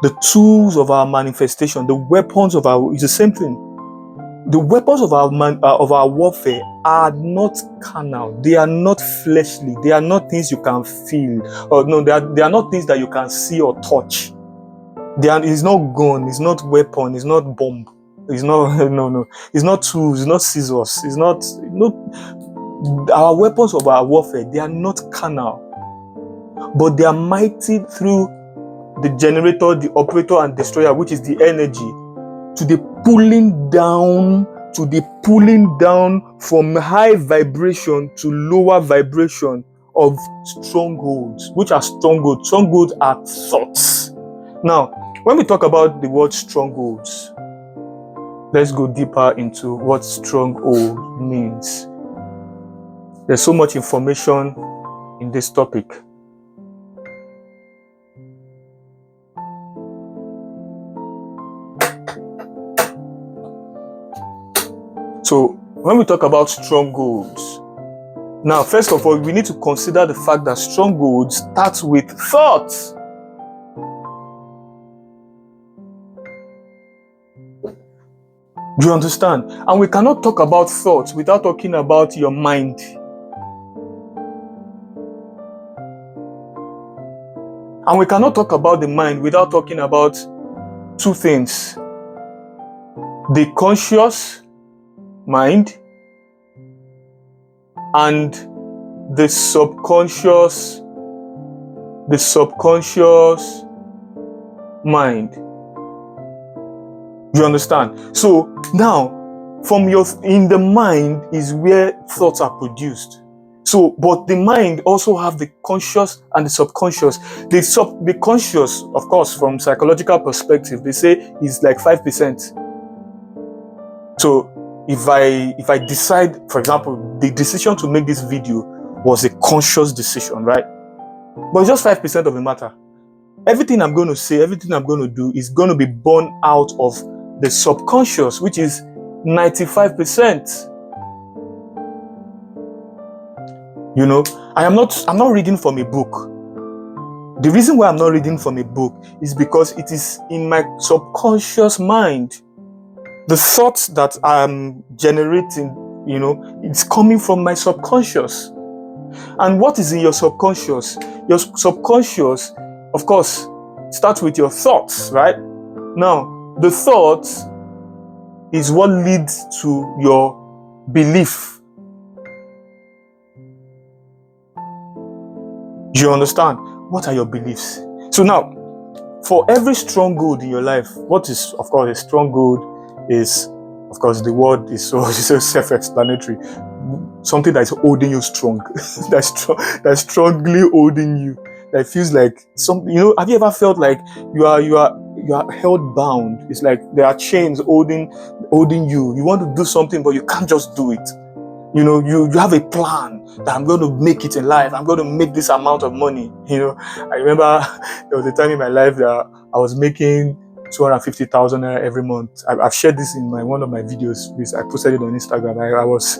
The tools of our manifestation, the weapons of our, it's the same thing. The weapons of our warfare are not carnal. They are not fleshly. They are not things you can feel. Or no, they are not things that you can see or touch. It's not gun. It's not weapon. It's not bomb. It's not no. It's not tools. It's not scissors. It's not. Our weapons of our warfare, they are not carnal, but they are mighty through the generator, the operator, and destroyer, which is the energy, to the pulling down from high vibration to lower vibration of strongholds. Which are strongholds? Strongholds are thoughts. Now, when we talk about the word strongholds, let's go deeper into what stronghold means. There's so much information in this topic. So, when we talk about strongholds, now, first of all, we need to consider the fact that strongholds start with thoughts. Do you understand? And we cannot talk about thoughts without talking about your mind. And we cannot talk about the mind without talking about two things: the conscious mind and the subconscious mind. You understand? So now, in the mind is where thoughts are produced. So, but the mind also have the conscious and the subconscious. The conscious, of course, from psychological perspective, they say is like 5%. So if I decide, for example, the decision to make this video was a conscious decision, right? But it's just 5% of the matter. Everything I'm going to say, everything I'm going to do is going to be born out of the subconscious, which is 95%. You know, I'm not reading from a book. The reason why I'm not reading from a book is because it is in my subconscious mind. The thoughts that I'm generating, it's coming from my subconscious. And what is in your subconscious? Your subconscious, of course, starts with your thoughts, right? Now, the thoughts is what leads to your belief. Do you understand? What are your beliefs? So now, for every stronghold in your life, what is, of course, a stronghold is, of course, the word is so self-explanatory. Something that is holding you strong, that's strongly holding you. That feels like something. Have you ever felt like you are held bound? It's like there are chains holding you. You want to do something, but you can't just do it. You have a plan that I'm going to make it in life. I'm going to make this amount of money. I remember there was a time in my life that I was making 250,000 every month. I've shared this in one of my videos. I posted it on Instagram. I was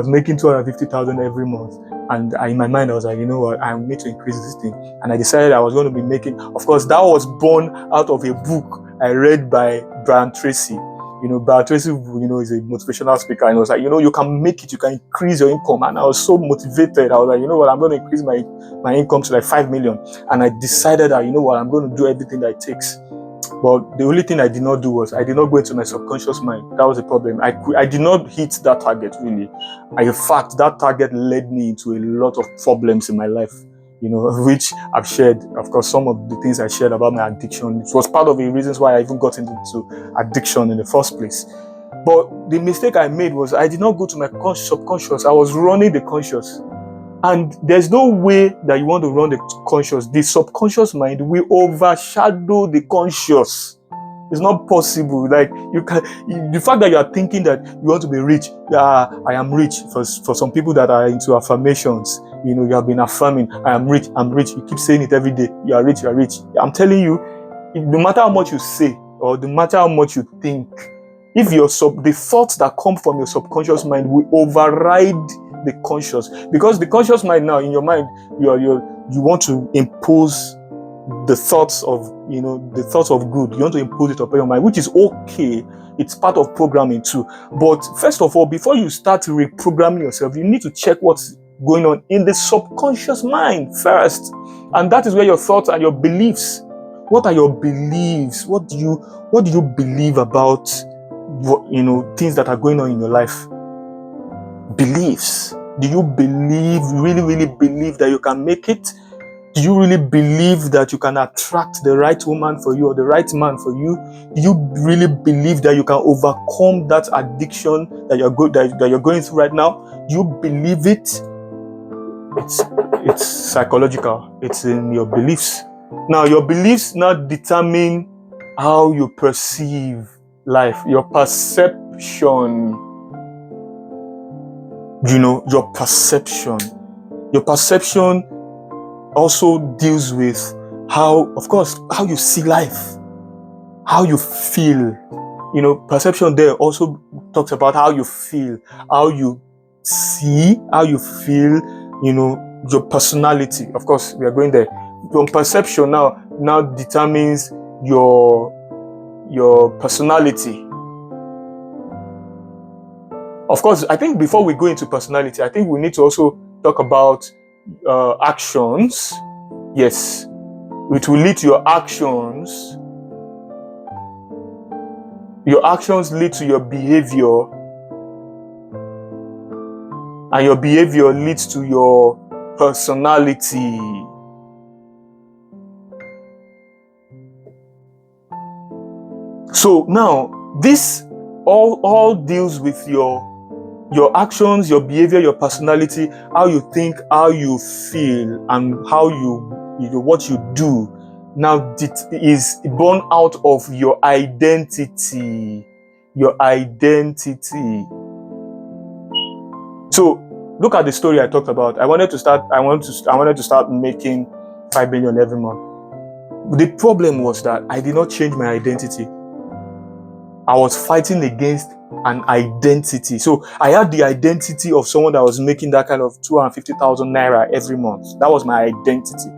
making 250,000 every month, and in my mind I was like, you know what, I need to increase this thing. And I decided I was going to be making. Of course, that was born out of a book I read by Brian Tracy. Brian Tracy, is a motivational speaker, and he was like, you can make it, you can increase your income. And I was so motivated. I was like, you know what, I'm going to increase my income to like 5 million. And I decided that, I'm going to do everything that it takes. But the only thing I did not do was I did not go into my subconscious mind. That was the problem. I did not hit that target, really. In fact, that target led me into a lot of problems in my life, which I've shared. Of course, some of the things I shared about my addiction, it was part of the reasons why I even got into addiction in the first place. But the mistake I made was I did not go to my subconscious. I was running the conscious. And there's no way that you want to run the conscious. The subconscious mind will overshadow the conscious. It's not possible. Like, the fact that you are thinking that you want to be rich, I am rich. For some people that are into affirmations, you have been affirming, I am rich, I'm rich. You keep saying it every day. You are rich, you are rich. I'm telling you, no matter how much you say, or no matter how much you think, if the thoughts that come from your subconscious mind will override the conscious, because the conscious mind now in your mind, you want to impose the thoughts of, the thoughts of good. You want to impose it upon your mind, which is okay. It's part of programming too. But first of all, before you start reprogramming yourself, you need to check what's going on in the subconscious mind first. And that is where your thoughts and your beliefs. What are your beliefs? What do you believe about things that are going on in your life? Beliefs. Do you really, really believe that you can make it? Do you really believe that you can attract the right woman for you or the right man for you? Do you really believe that you can overcome that addiction that you're going through right now? Do you believe it? It's psychological. It's in your beliefs. Now, your beliefs now determine how you perceive life, your perception. Your perception. Your perception also deals with how you see life, how you feel. Perception there also talks about how you feel, how you see, how you feel, your personality. Of course, we are going there. Your perception now determines your personality. Of course, I think before we go into personality, I think we need to also talk about actions. Yes, it will lead to your actions. Your actions lead to your behavior, and your behavior leads to your personality. So now, this all deals with your actions, your behavior, your personality, how you think, how you feel, and how what you do. Now, it is born out of your identity. Your identity. So, look at the story I talked about. I wanted to start making 5 million every month. The problem was that I did not change my identity. I was fighting against an identity. So I had the identity of someone that was making that kind of 250,000 naira every month. That was my identity.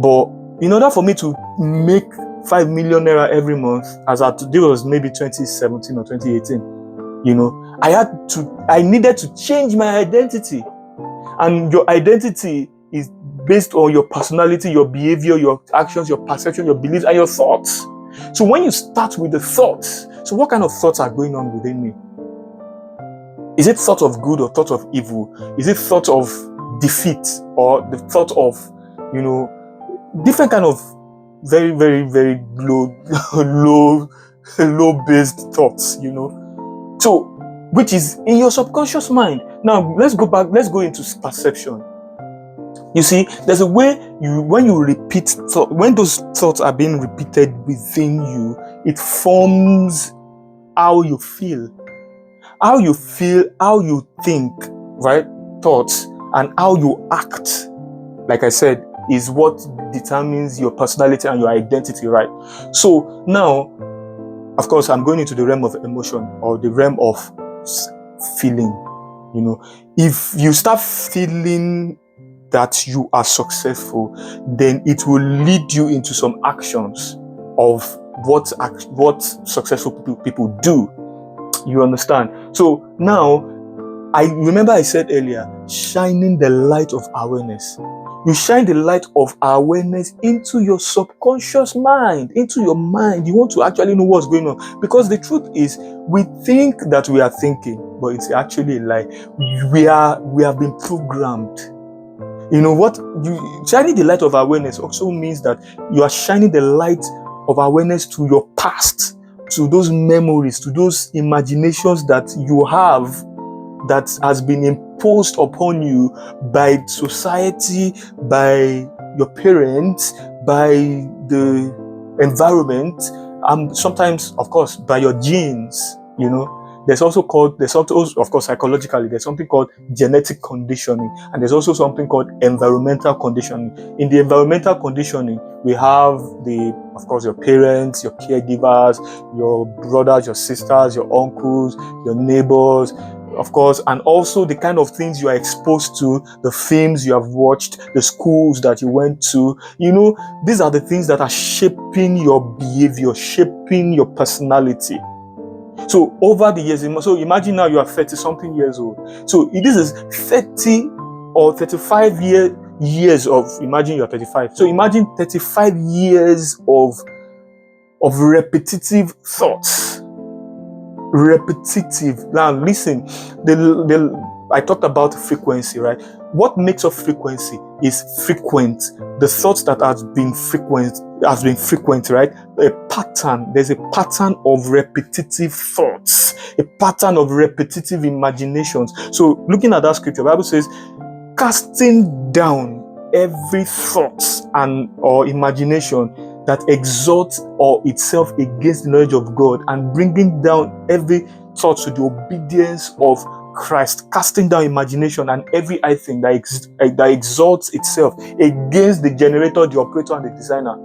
But in order for me to make 5 million naira every month, as at today was maybe 2017 or 2018, I needed to change my identity. And your identity is based on your personality, your behavior, your actions, your perception, your beliefs, and your thoughts. So when you start with the thoughts, so what kind of thoughts are going on within me? Is it thought of good or thought of evil? Is it thought of defeat or the thought of, different kind of very, very, very low based thoughts, So, which is in your subconscious mind. Now, let's go into perception. You see, there's a way when you repeat thought, when those thoughts are being repeated within you, it forms how you feel, how you think, right? Thoughts and how you act, like I said, is what determines your personality and your identity, right? So now, of course, I'm going into the realm of emotion or the realm of feeling. If you start feeling that you are successful, then it will lead you into some actions of what successful people do. You understand? So now, I remember I said earlier, shining the light of awareness. You shine the light of awareness into your subconscious mind, into your mind. You want to actually know what's going on. Because the truth is, we think that we are thinking, but it's actually a lie. We have been programmed. Shining the light of awareness also means that you are shining the light of awareness to your past, to those memories, to those imaginations that you have that has been imposed upon you by society, by your parents, by the environment, and sometimes, of course, by your genes. There's something, of course, psychologically, there's something called genetic conditioning, and there's also something called environmental conditioning. In the environmental conditioning, we have of course, your parents, your caregivers, your brothers, your sisters, your uncles, your neighbors, of course, and also the kind of things you are exposed to, the films you have watched, the schools that you went to. These are the things that are shaping your behavior, shaping your personality. So over the years, so imagine now you are 30 something years old. So this is 30 or 35 years of, imagine you're 35. So imagine 35 years of repetitive thoughts. Repetitive. Now listen, I talked about frequency, right? What makes up frequency is frequent. The thoughts that has been frequent, right? A pattern. There's a pattern of repetitive thoughts, a pattern of repetitive imaginations. So looking at that scripture, the Bible says, casting down every thought or imagination that exalts or itself against the knowledge of God, and bringing down every thought to the obedience of Christ, casting down imagination and every high thing that exalts itself against the generator, the operator, and the designer,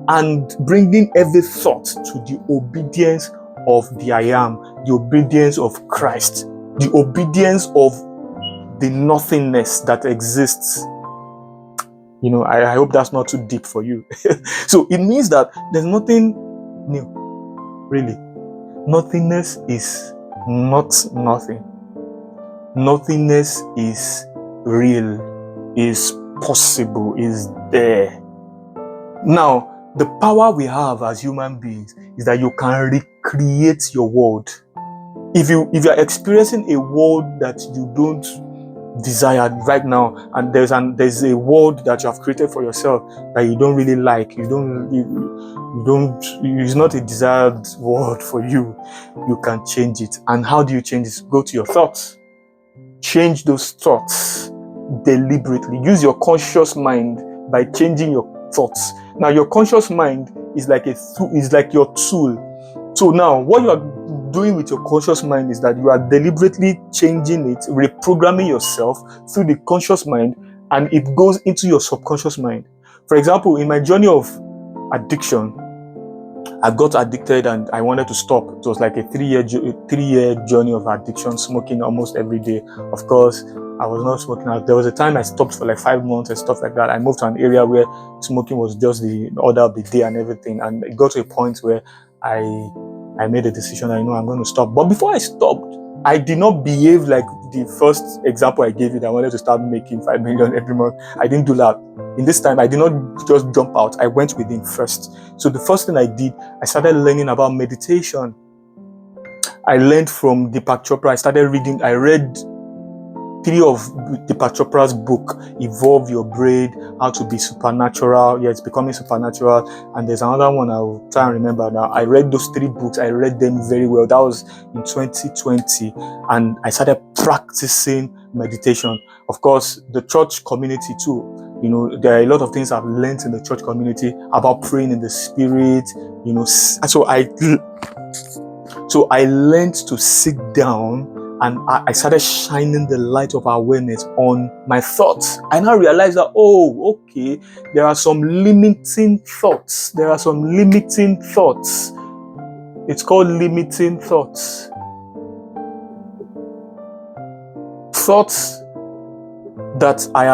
and bringing every thought to the obedience of the I am, the obedience of Christ, the obedience of the nothingness that exists. I hope that's not too deep for you. So it means that there's nothing new, really. Nothingness is not nothing. Nothingness is real, is possible, is there. Now, the power we have as human beings is that you can recreate your world. If you are experiencing a world that you don't desire right now, and there's a world that you have created for yourself that you don't really like, it's not a desired world for you, you can change it. And how do you change it? Go to your thoughts. Change those thoughts deliberately. Use your conscious mind by changing your thoughts. Now, your conscious mind is like your tool. So now, what you are doing with your conscious mind is that you are deliberately changing it, reprogramming yourself through the conscious mind, and it goes into your subconscious mind. For example, in my journey of addiction, I got addicted and I wanted to stop. It was like a 3-year journey of addiction, smoking almost every day. Of course, I was not smoking. There was a time I stopped for like 5 months and stuff like that. I moved to an area where smoking was just the order of the day and everything. And it got to a point where I made a decision. I'm going to stop. But before I stopped, I did not behave like the first example I gave you that I wanted to start making 5 million every month. I didn't do that. In this time, I did not just jump out. I went within first. So the first thing I did, I started learning about meditation. I learned from Deepak Chopra. I read 3 of Deepak Chopra's book, Evolve Your Brain, How to Be Supernatural. Yeah, it's becoming supernatural. And there's another one I'll try and remember now. I read those 3 books. I read them very well. That was in 2020. And I started practicing meditation. Of course, the church community too. There are a lot of things I've learned in the church community about praying in the spirit. So I learned to sit down, and I started shining the light of awareness on my thoughts. I now realized that, okay, there are some limiting thoughts. It's called limiting thoughts. Thoughts that I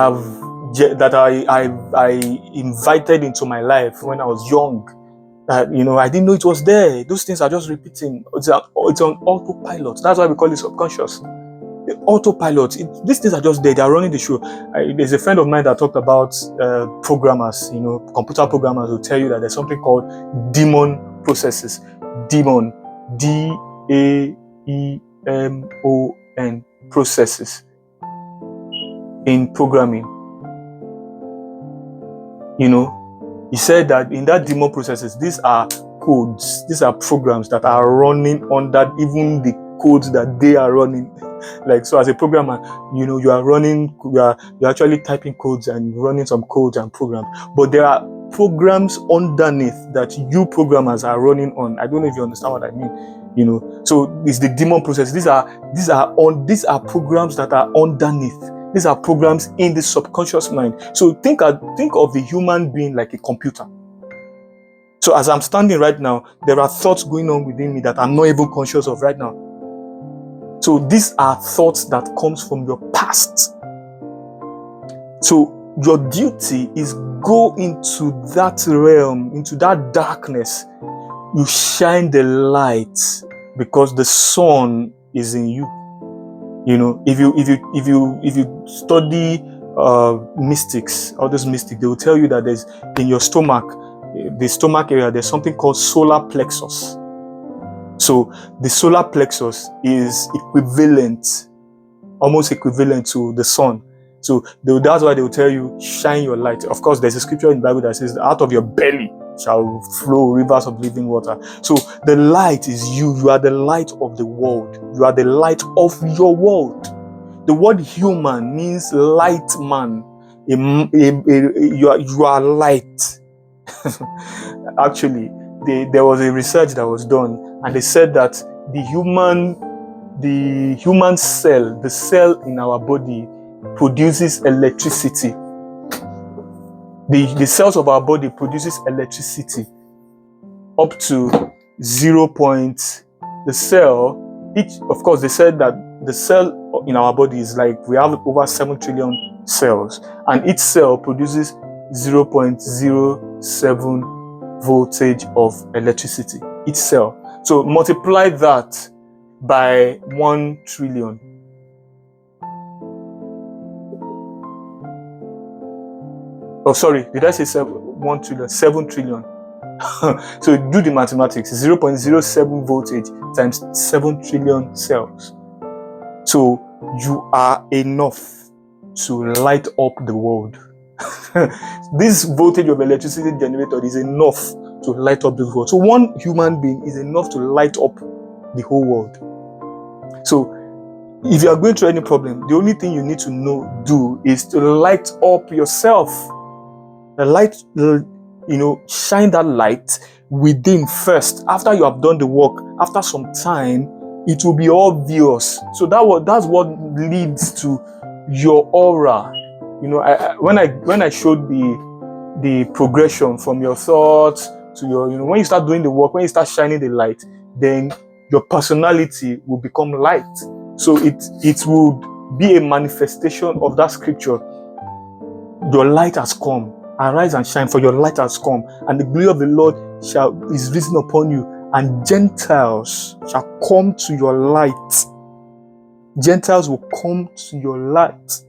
invited into my life when I was young. I didn't know it was there. Those things are just repeating. It's on autopilot. That's why we call it subconscious. Autopilot. These things are just there. They are running the show. There's a friend of mine that talked about programmers. Computer programmers will tell you that there's something called demon processes. Demon. DAEMON processes in programming. He said that in that demon processes, these are codes, these are programs that are running under even the codes that they are running. Like, so as a programmer, you're actually typing codes and running some codes and programs, but there are programs underneath that you programmers are running on. I don't know if you understand what I mean. So it's the demon process. These are programs that are underneath. These are programs in the subconscious mind. So think of the human being like a computer. So as I'm standing right now, there are thoughts going on within me that I'm not even conscious of right now. So these are thoughts that comes from your past. So your duty is go into that realm, into that darkness. You shine the light because the sun is in you. You know, if you study mystics, all those mystics, they will tell you that there's in your stomach, the stomach area, there's something called solar plexus. So the solar plexus is almost equivalent to the sun. So that's why they will tell you, shine your light. Of course, there's a scripture in the Bible that says, out of your belly shall flow rivers of living water. So the light is you. You are the light of the world. You are the light of your world. The word human means light man. You are light. Actually, there was a research that was done, and they said that the human cell, the cell in our body, produces electricity. The cells of our body produces electricity up to 0. The cell, of course, they said that the cell in our body is like, we have over 7 trillion cells, and each cell produces 0.07 voltage of electricity, each cell. So multiply that by 1 trillion. Oh, sorry, did I say 1 trillion? 7 trillion. So do the mathematics. 0.07 voltage times 7 trillion cells. So you are enough to light up the world. This voltage of electricity generated is enough to light up the world. So one human being is enough to light up the whole world. So if you are going through any problem, the only thing you need to do is to light up yourself. The light, shine that light within first. After you have done the work, after some time, it will be obvious. So that's what leads to your aura. When I showed the progression from your thoughts to your, when you start doing the work, when you start shining the light, then your personality will become light. So it would be a manifestation of that scripture. Your light has come. Arise and shine, for your light has come, and the glory of the Lord is risen upon you, and Gentiles shall come to your light. Gentiles will come to your light.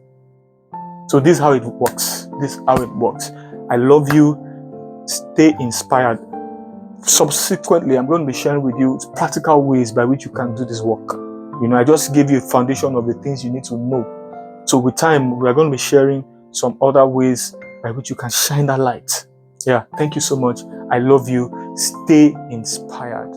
So this is how it works. I love you. Stay inspired. Subsequently, I'm going to be sharing with you practical ways by which you can do this work. I just gave you a foundation of the things you need to know. So with time, we are going to be sharing some other ways by which you can shine that light. Yeah, thank you so much. I love you. Stay inspired.